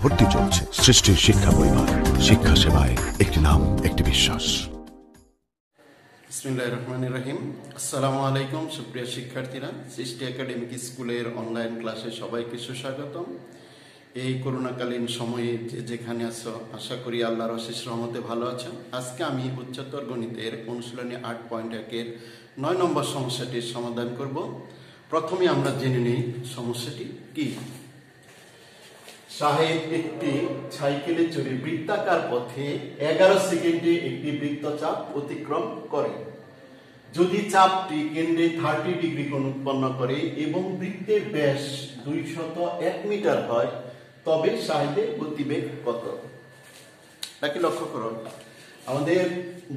ভর্তি চলছে সৃষ্টির শিক্ষা পরিবার, শিক্ষা সেবায় একটি নাম, একটি বিশ্বাস। বিসমিল্লাহির রহমানির রহিম। আসসালামু আলাইকুম সুপ্রিয় শিক্ষার্থীরা, সৃষ্টি একাডেমিক স্কুলের অনলাইন ক্লাসে সবাইকে সুস্বাগতম। এই করোনাকালীন সময়ে যে যেখানে আছো, আশা করি আল্লাহর অশেষ রহমতে ভালো আছো। আজকে আমি উচ্চতর গণিতের অনুশীলনী 8.1-এর 9 নম্বর সমস্যাটির সমাধান করব। প্রথমে আমরা জেনে নিই সমস্যাটি কি। সাহেব একটি সাইকেলে চড়ে বৃত্তাকার পথে 11 সেকেন্ডে একটি বৃত্তচাপ অতিক্রম করে। যদি চাপটি কেন্দ্রে 30 ডিগ্রি কোণ উৎপন্ন করে এবং বৃত্তের ব্যাস 201 মিটার হয়, তবে সাহেবের গতিবেগ কত? তাকে লক্ষ্য করো, আমাদের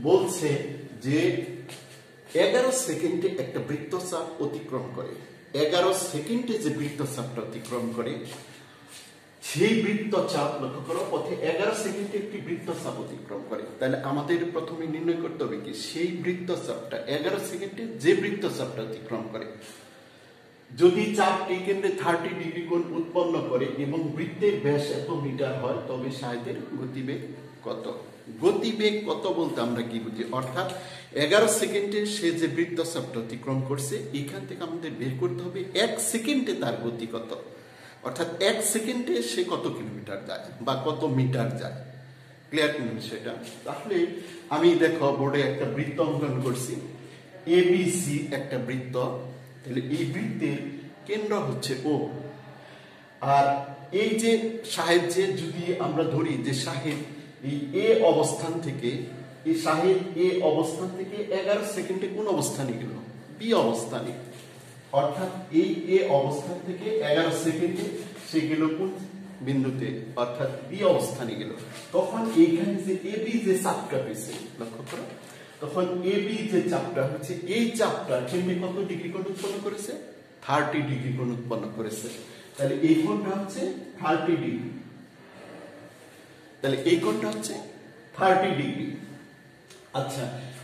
বলছে যে 11 সেকেন্ডে একটা বৃত্তচাপ অতিক্রম করে। 11 সেকেন্ডে যে বৃত্তচাপটা অতিক্রম করে, সেই বৃত্তচাপ লক্ষ্য করো, পথে 11 সেকেন্ডে একটি বৃত্তচাপ অতিক্রম করে। তাহলে আমাদের প্রথমে নির্ণয় করতে হবে কি সেই বৃত্তচাপটা 11 সেকেন্ডে যে বৃত্তচাপটা অতিক্রম করে, যদি চাপটি কেন্দ্রে 30 ডিগ্রি কোণ উৎপন্ন করে এবং বৃত্তের ব্যাস এত মিটার হয়, তবে সাহেবের গতিবেগ কত? গতিবেগ কত বলতে আমরা কি বুঝি? অর্থাৎ 11 সেকেন্ডে সে যে বৃত্তচাপটা অতিক্রম করছে, এখান থেকে আমাদের বের করতে হবে 1 সেকেন্ডে তার গতি কত, অর্থাৎ 1 সেকেন্ডে সে কত কিলোমিটার যায় বা কত মিটার যায়। ক্লিয়ার কিনা সেটা? তাহলে আমি দেখো বোর্ডে একটা বৃত্ত অঙ্কন করছি, এবিসি একটা বৃত্ত। তাহলে এই বৃত্তের কেন্দ্র হচ্ছে ও, আর এই যে সাহেব, যে যদি আমরা ধরি যে সাহেব এই এ অবস্থান থেকে, এই সাহেব এ অবস্থান থেকে 11 সেকেন্ডে কোন অবস্থানে গেল? বি অবস্থানে। অর্থাৎ এই এ অবস্থান থেকে 11 সেকেন্ডে সে গেল কোন বিন্দুতে? অর্থাৎ বি অবস্থানে গেল। তখন এইখানে যে এবি যে চাপটা পেয়েছে, লক্ষ্য করো, তখন এবি যে চাপটা হচ্ছে, এই চাপটা কেন্দ্রে কত ডিগ্রি কোণ উৎপন্ন করেছে? 30 ডিগ্রি কোণ উৎপন্ন করেছে। তাহলে এই কোণটা হচ্ছে 30 ডিগ্রি। তাহলে এই কোণটা হচ্ছে 30 ডিগ্রি। আচ্ছা,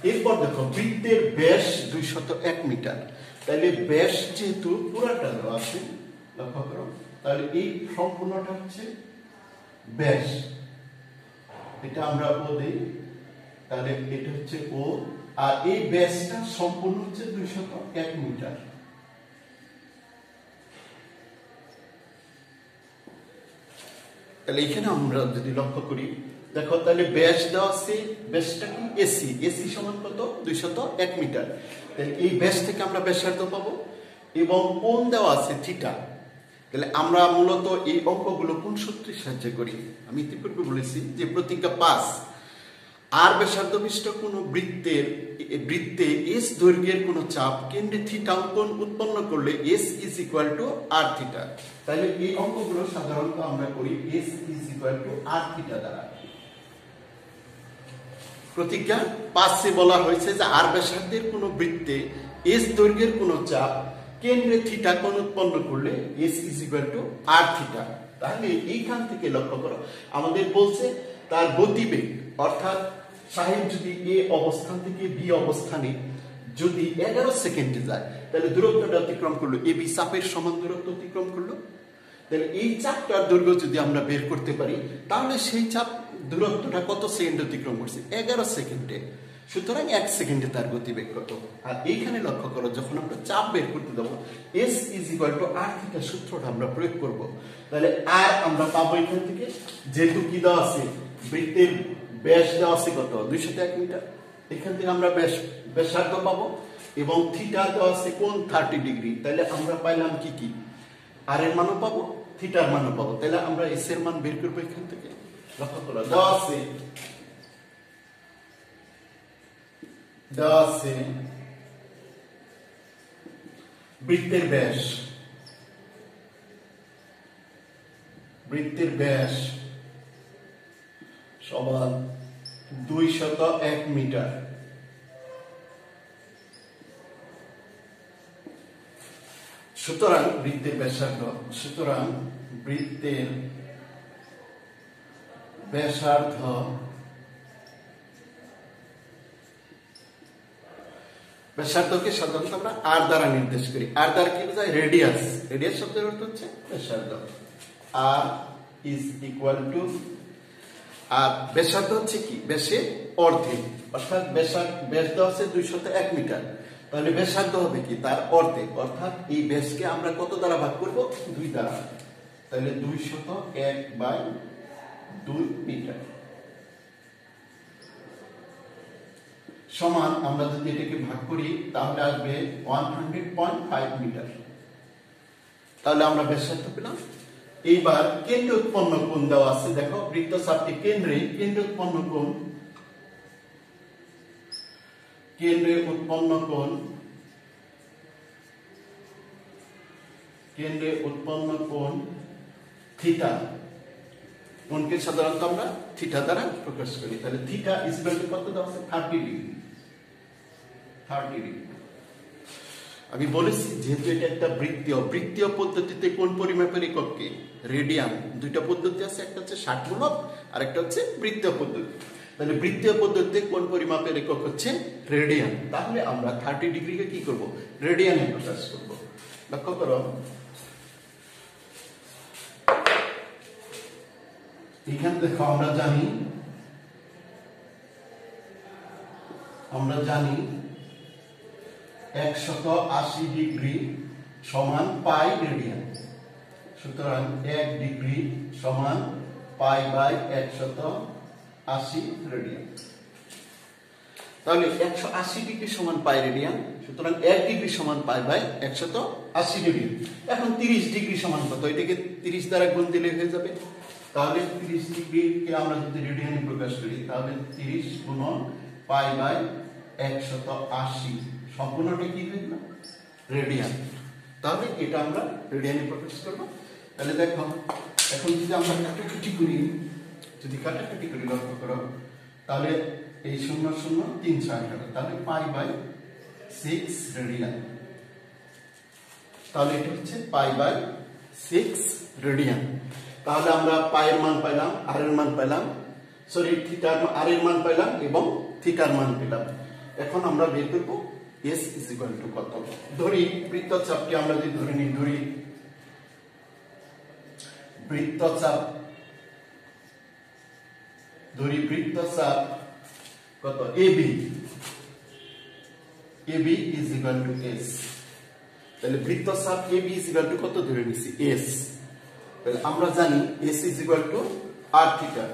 এরপর দেখো বৃত্তের ব্যাস 201 মিটার। তাহলে ব্যাস যেহেতু পুরাটা দেওয়া আছে, লক্ষ্য করো, তাহলে এই সম্পূর্ণটা হচ্ছে ব্যাস, এটা আমরা ও দেই, তাহলে এটা হচ্ছে ও, আর এই ব্যাসটা সম্পূর্ণ হচ্ছে 201 মিটার। তাহলে এখানে আমরা যদি লক্ষ্য করি, দেখো তাহলে ব্যাস দেওয়া আছে, ব্যাসটা কি এসি, এসি সমান কত? 201 মিটার। তাহলে এই ব্যাস থেকে আমরা ব্যাসার্ধ পাবো এবং কোণ দেওয়া আছে থিটা। তাহলে আমরা মূলত এই অঙ্কগুলো কোন সূত্রের সাহায্যে করি? আমি ইতিপূর্বে বলেছি যে প্রতিজ্ঞা 5, আর ব্যাসার্ধ বিশিষ্ট কোন বৃত্তে এস দৈর্ঘ্যের কোন চাপ কেন্দ্রে থিটা কোণ উৎপন্ন করলে S is equal to R theta. তাহলে এই অঙ্কগুলো সাধারণত আমরা করি S is equal to R theta দ্বারা। প্রতিজ্ঞা 5-এ বলা হয়েছে যে আর ব্যাসার্ধের কোন বৃত্তে এস দৈর্ঘ্যের কোন চাপ কেন্দ্রে থিটা কোণ উৎপন্ন করলে S is equal to R theta. তাহলে এইখান থেকে লক্ষ্য করো, আমাদের বলছে তার গতিবেগ, অর্থাৎ সাহেব যদি এ অবস্থান থেকে বি অবস্থানে যদি 11 সেকেন্ডে যায়, তাহলে দূরত্বটা অতিক্রম করলো, এ বি চাপের সমান দূরত্ব অতিক্রম করলো। তাহলে এই চাপটার দৈর্ঘ্য যদি আমরা বের করতে পারি, তাহলে সেই চাপ দূরত্বটা কত সেকেন্ড অতিক্রম করছে? 11 সেকেন্ডে। সুতরাং 1 সেকেন্ডে তার গতিবেগ কত? আর এইখানে লক্ষ্য করো, যখন আমরা চাপ বের করতে দেবো, S is equal to R theta সূত্রটা আমরা প্রয়োগ করব। তাহলে আর আমরা পাবো এখান থেকে, যেহেতু কি দেওয়া আছে, বৃত্তের ব্যাস দেওয়া আছে কত? 201 মিটার। এখান থেকে আমরা ব্যাসার্ধ পাবো এবং থিটা দেওয়া আছে কোণ 30 ডিগ্রি। তাহলে আমরা পাইলাম কি কি? আর এর মানও পাবো, থিটার মানও পাবো। তাহলে আমরা এস এর মান বের করবো এখান থেকে। লক্ষ্য করো, দেওয়া আছে বৃত্তের ব্যাস সমান 201 মিটার। সুতরাং বৃত্তের ব্যাসার্ধ, সুতরাং বৃত্তের ব্যাসার্ধ ব্যাসার্ধকে সাধারণত আমরা আর দ্বারা নির্দেশ করি। আর দ্বারা কি বোঝায়? রেডিয়াস। রেডিয়াস শব্দের অর্থ হচ্ছে ব্যাসার্ধ। আর ইজ ইকুয়াল টু, আর ব্যাসার্ধ হচ্ছে কি ব্যাসের অর্ধেক, অর্থাৎ ব্যাস দেওয়া আছে 201 মিটার, তাহলে ব্যাসার্ধ হবে কি তার অর্ধেক, অর্থাৎ এই ব্যাসকে আমরা কত দ্বারা ভাগ করব 2 দ্বারা, তাহলে 201/2 মিটার সমান, আমরা যদি এটাকে ভাগ করি তাহলে আসবে 100.5 মিটার, তাহলে আমরা ব্যাসার্ধ পেলাম। এইবার কেন্দ্রে উৎপন্ন কোণ দেওয়া আছে, দেখো বৃত্তচাপটি কেন্দ্রে উৎপন্ন কোণ, কেন্দ্রে উৎপন্ন কোণ থিটা, কোণকে সাধারণত আমরা থিটা দ্বারা প্রকাশ করি, তাহলে থিটা ইজ ইকুয়াল টু কত দেওয়া আছে 30 ডিগ্রি। আমি বলেছি যেহেতু এটা একটা বৃত্তীয় পদ্ধতিতে কোণ পরিমাপের একক কি রেডিয়ান, দুইটা পদ্ধতি আছে, একটা হচ্ছে ষাটগুণক আর একটা হচ্ছে বৃত্তীয় পদ্ধতি, তাহলে বৃত্তীয় পদ্ধতিতে কোণ পরিমাপের একক হচ্ছে রেডিয়ান, তাহলে আমরা 30 ডিগ্রিকে কি করব রেডিয়ানে প্রকাশ করব। লক্ষ্য করো এখানে দেখো আমরা জানি 180 ডিগ্রি সমান পাই রেডিয়ান, সুতরাং 1 ডিগ্রি সমান পাই বাই 180 রেডিয়ান, তাহলে 180 ডিগ্রি সমান পাই রেডিয়ান, সুতরাং 1 ডিগ্রি সমান পাই বাই 180 রেডিয়ান। এখন 30 ডিগ্রি সমান কত, এটাকে 30 দ্বারা গুণ দিলে হয়ে যাবে, তাহলে 30 ডিগ্রিকে আমরা যদি রেডিয়ানে প্রকাশ করি তাহলে 30 গুণন পাই বাই 180, সম্পূর্ণটা কি হয়ে গেল রেডিয়ান, তাহলে এটা আমরা রেডিয়ানে প্রকাশ করব। তাহলে দেখো এখন যদি আমরা কাটাকাটি করি, লক্ষ্য করো তাহলে এই 0 0 3 6 কাটা, তাহলে পাই বাই 6 রেডিয়ান, তাহলে এটা হচ্ছে পাই বাই 6 রেডিয়ান। তাহলে আমরা পায়ের মান পাইলাম, আর এর মান পাইলাম, সরি থিটার আর এর মান পাইলাম এবং থিটার মান পেলাম। এখন আমরা বের করব s ইজ ইকুয়াল টু কত। ধরি বৃত্তচাপটি আমরা যদি ধরে নিই, বৃত্তচাপ কত AB is equal two s, তাহলে বৃত্তচাপ AB ইজ ইকুয়াল টু কত ধরে নিছি s, তাহলে আমরা জানি s is equal two r theta,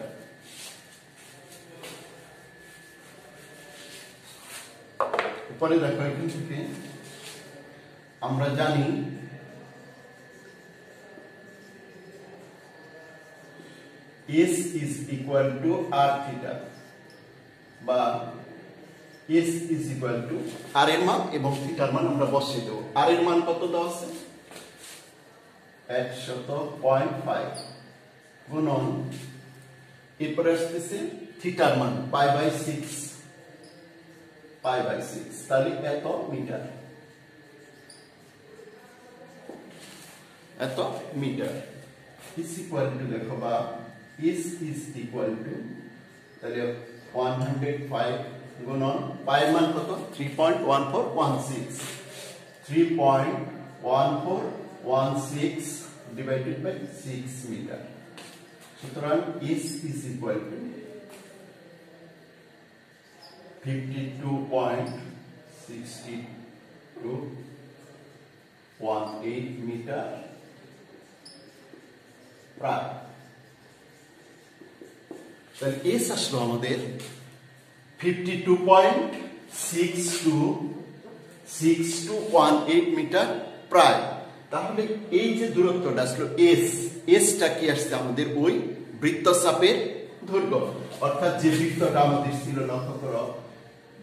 উপরে দেখো এখান থেকে আমরা জানি s is equal two r theta, বা s is equal two r এর মান এবং থিটার মান আমরা বসিয়ে দেব। r এর মান কত দেওয়া আছে 100.5 গুণন, এরপরে আসতেছে থিটার মান পাই বাই 6, তাহলে এত মিটার ইজ ইকুয়াল টু, দেখো বা ইজ ইকুয়াল টু, তাহলে 105 গুণন পায়ের মান কত 3.1416 ডিভাইডেড বাই 6 মিটার, সুতরাং ইজ ইকুয়াল টু 52.6218 মিটার প্রায়। তাহলে এস আসলো আমাদের 52.6218 মিটার প্রায়। তাহলে এই যে দূরত্বটা আসলো এসটা কি আসছে আমাদের ওই বৃত্তচাপের দৈর্ঘ্য, অর্থাৎ যে বৃত্তটা আমাদের ছিল, লক্ষ্য করো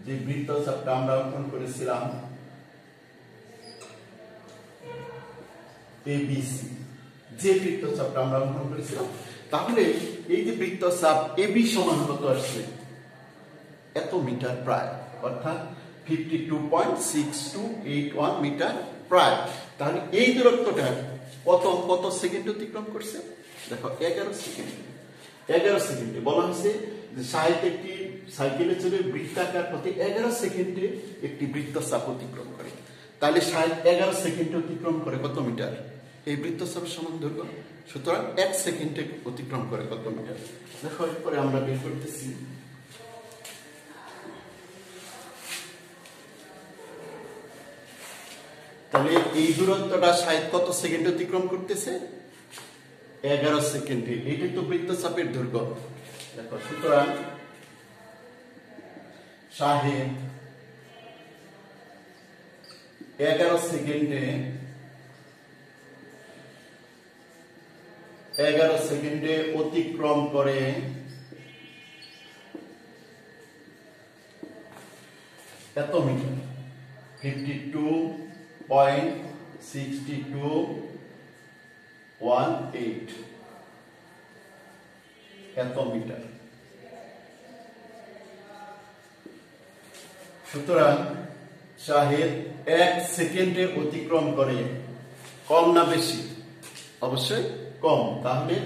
যে বৃত্তচাপটা আমরা অঙ্কন করেছিলাম ABC, যে বৃত্তচাপটা আমরা অঙ্কন করেছিলাম, তাহলে এই যে বৃত্তচাপ AB সমান কত আসছে এত মিটার প্রায়, অর্থাৎ 52.6281 মিটার প্রায়। তাহলে এই দূরত্বটা কত সেকেন্ড অতিক্রম করছে, দেখো 11 সেকেন্ডে বলা হয়েছে যে একটি সাইকেলে চলে বৃত্তাকার পথে 11 সেকেন্ডে একটি বৃত্তচাপ অতিক্রম করে। তাহলে 11 সেকেন্ডে অতিক্রম করে কত মিটার এই বৃত্তচাপের সমান দৈর্ঘ্য। সুতরাং 1 সেকেন্ডে অতিক্রম করে কত মিটার? দেখো এরপরে আমরা বের করতেছি। তাহলে এই দূরত্বটা শাহেদ কত সেকেন্ডে অতিক্রম করতেছে? 11 সেকেন্ডে। এটাই তো বৃত্তচাপের দৈর্ঘ্য। দেখো সুতরাং শাহেদ 11 সেকেন্ডে অতিক্রম করে এত মিটার, 52.6218 এত মিটার। সুতরাং শাহেদ 1 সেকেন্ডে অতিক্রম করে, কম না বেশি? অবশ্যই কম। তাহলে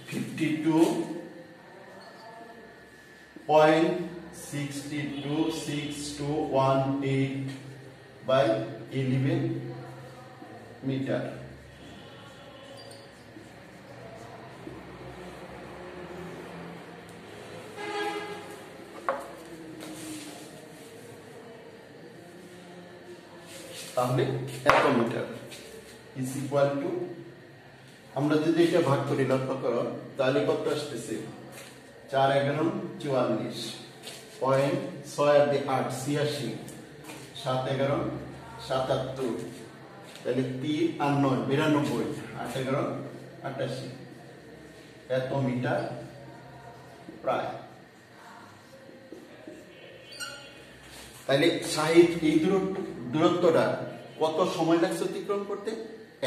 52.626218 বাই 11 মিটার। তাহলে এত মিটার ইজ ইকুয়াল টু, আমরা যদি এটা ভাগ করি লক্ষ্য করো তাহলে কত আসতেছে? 4 11 44, 6 8 86, 7 11 77, তাহলে 3 আর 9 92, 8 11 88 এত মিটার প্রায়। তাহলে শাহেদ এই দূরত্বটা কত সময় লাগছে অতিক্রম করতে?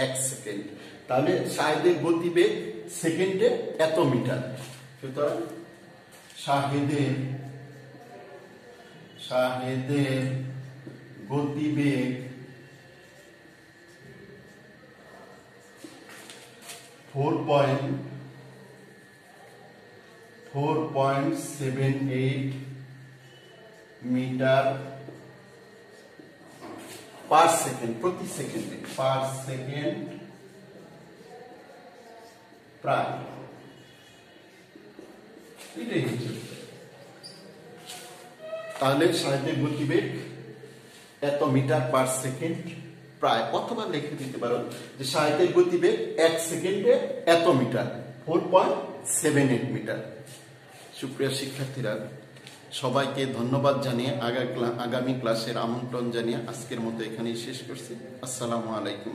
1 সেকেন্ড। তাহলে শাহেদের গতিবেগ সেকেন্ডে এত মিটার। সুতরাং শাহেদের গতিবেগ 4.78 মিটার পার সেকেন্ড, প্রতি সেকেন্ডে, পার সেকেন্ড প্রায়। এটাই হচ্ছে। তাহলে শাহেদের গতিবেগ এত মিটার পার সেকেন্ড প্রায়, অথবা লিখে দিতে পারো যে শাহেদের গতিবেগ 1 সেকেন্ডে এত মিটার, 4.78 মিটার। সুপ্রিয় শিক্ষার্থীরা, সবাইকে ধন্যবাদ জানিয়ে আগামী ক্লাসের আমন্ত্রণ জানিয়ে আজকের মতো এখানেই শেষ করছি। আসসালামু আলাইকুম।